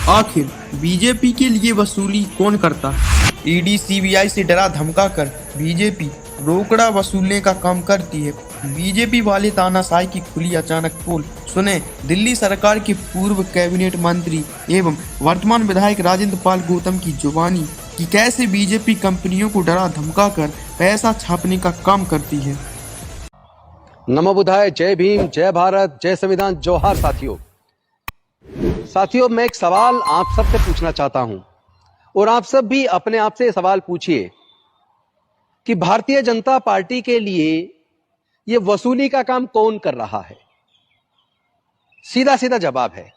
आखिर बीजेपी के लिए वसूली कौन करता है? ईडी सीबीआई से डरा धमका कर बीजेपी रोकड़ा वसूलने का काम करती है। बीजेपी वाले तानाशाही की खुली अचानक पोल सुने। दिल्ली सरकार के पूर्व कैबिनेट मंत्री एवं वर्तमान विधायक राजेंद्र पाल गौतम की जुबानी कि कैसे बीजेपी कंपनियों को डरा धमका कर पैसा छापने का काम करती है। नमो बुद्धाय, जय भीम, जय भारत, जय संविधान, जोहार। साथियों, मैं एक सवाल आप सबसे पूछना चाहता हूं और आप सब भी अपने आप से सवाल पूछिए कि भारतीय जनता पार्टी के लिए यह वसूली का काम कौन कर रहा है? सीधा सीधा जवाब है,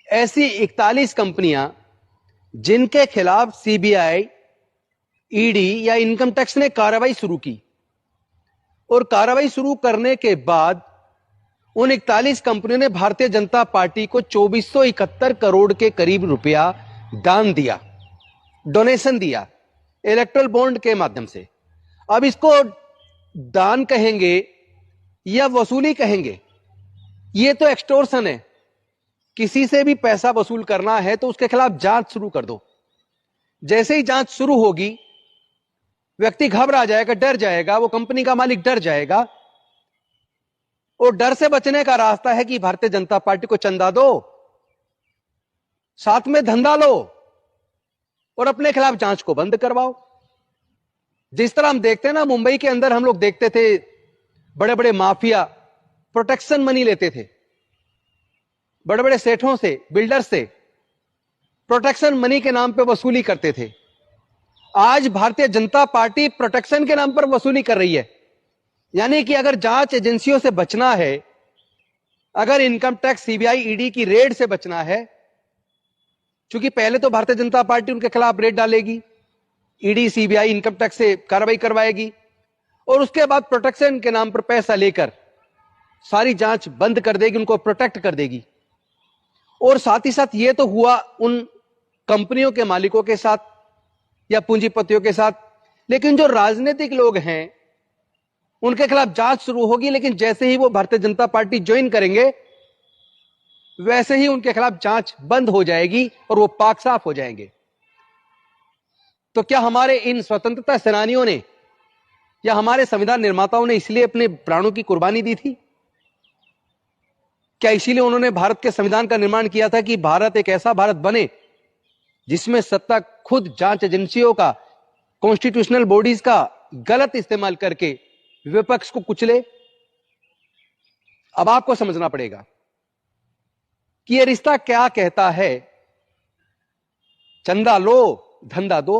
ऐसी 41 कंपनियां जिनके खिलाफ सीबीआई, ईडी या इनकम टैक्स ने कार्रवाई शुरू की और कार्रवाई शुरू करने के बाद उन 41 कंपनियों ने भारतीय जनता पार्टी को 2471 करोड़ के करीब रुपया दान दिया, डोनेशन दिया इलेक्ट्रल बॉन्ड के माध्यम से। अब इसको दान कहेंगे या वसूली कहेंगे? यह तो एक्सटोर्शन है। किसी से भी पैसा वसूल करना है तो उसके खिलाफ जांच शुरू कर दो। जैसे ही जांच शुरू होगी, व्यक्ति घबरा जाएगा, डर जाएगा, वो कंपनी का मालिक डर जाएगा और डर से बचने का रास्ता है कि भारतीय जनता पार्टी को चंदा दो, साथ में धंधा लो और अपने खिलाफ जांच को बंद करवाओ। जिस तरह हम देखते हैं ना, मुंबई के अंदर हम लोग देखते थे बड़े बड़े माफिया प्रोटेक्शन मनी लेते थे, बड़े बड़े सेठों से, बिल्डर्स से प्रोटेक्शन मनी के नाम पे वसूली करते थे। आज भारतीय जनता पार्टी प्रोटेक्शन के नाम पर वसूली कर रही है। यानी कि अगर जांच एजेंसियों से बचना है, अगर इनकम टैक्स, सीबीआई, ईडी की रेड से बचना है, क्योंकि पहले तो भारतीय जनता पार्टी उनके खिलाफ रेड डालेगी, ईडी, सीबीआई, इनकम टैक्स से कार्रवाई करवाएगी और उसके बाद प्रोटेक्शन के नाम पर पैसा लेकर सारी जांच बंद कर देगी, उनको प्रोटेक्ट कर देगी। और साथ ही साथ ये तो हुआ उन कंपनियों के मालिकों के साथ या पूंजीपतियों के साथ, लेकिन जो राजनीतिक लोग हैं उनके खिलाफ जांच शुरू होगी। लेकिन जैसे ही वो भारतीय जनता पार्टी ज्वाइन करेंगे, वैसे ही उनके खिलाफ जांच बंद हो जाएगी और वो पाक साफ हो जाएंगे। तो क्या हमारे इन स्वतंत्रता सेनानियों ने या हमारे संविधान निर्माताओं ने इसलिए अपने प्राणों की कुर्बानी दी थी? क्या इसीलिए उन्होंने भारत के संविधान का निर्माण किया था कि भारत एक ऐसा भारत बने जिसमें सत्ता खुद जांच एजेंसियों का, कॉन्स्टिट्यूशनल बॉडीज का गलत इस्तेमाल करके विपक्ष को कुचले? अब आपको समझना पड़ेगा कि यह रिश्ता क्या कहता है। चंदा लो, धंधा दो।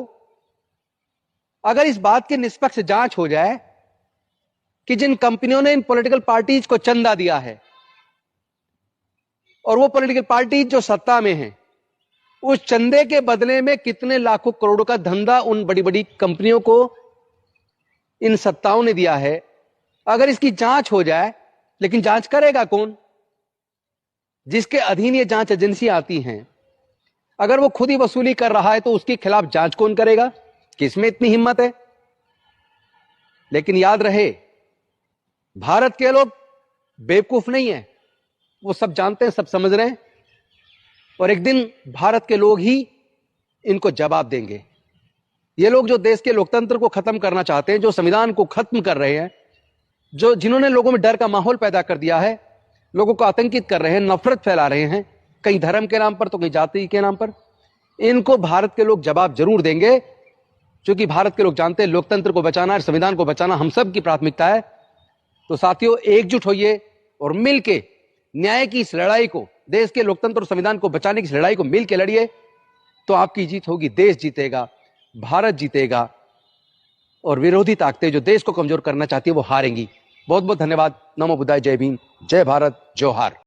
अगर इस बात की निष्पक्ष जांच हो जाए कि जिन कंपनियों ने इन पॉलिटिकल पार्टीज को चंदा दिया है और वो पॉलिटिकल पार्टी जो सत्ता में है, उस चंदे के बदले में कितने लाखों करोड़ों का धंधा उन बड़ी बड़ी कंपनियों को इन सत्ताओं ने दिया है, अगर इसकी जांच हो जाए, लेकिन जांच करेगा कौन? जिसके अधीन ये जांच एजेंसी आती हैं, अगर वो खुद ही वसूली कर रहा है तो उसके खिलाफ जांच कौन करेगा? किसमें इतनी हिम्मत है? लेकिन याद रहे, भारत के लोग बेवकूफ नहीं है, वो सब जानते हैं, सब समझ रहे हैं और एक दिन भारत के लोग ही इनको जवाब देंगे। ये लोग जो देश के लोकतंत्र को खत्म करना चाहते हैं, जो संविधान को खत्म कर रहे हैं, जिन्होंने लोगों में डर का माहौल पैदा कर दिया है, लोगों को आतंकित कर रहे हैं, नफरत फैला रहे हैं, कहीं धर्म के नाम पर तो कहीं जाति के नाम पर, इनको भारत के लोग जवाब जरूर देंगे। क्योंकि भारत के लोग जानते हैं लोकतंत्र को बचाना और संविधान को बचाना हम सब की प्राथमिकता है। तो साथियों, एकजुट होइए और मिलके न्याय की इस लड़ाई को, देश के लोकतंत्र और संविधान को बचाने की इस लड़ाई को मिलके लड़िए, तो आपकी जीत होगी, देश जीतेगा, भारत जीतेगा और विरोधी ताकतें जो देश को कमजोर करना चाहती है वो हारेंगी। बहुत बहुत धन्यवाद। नमो बुद्धाय, जय भीम, जय भारत, जोहार।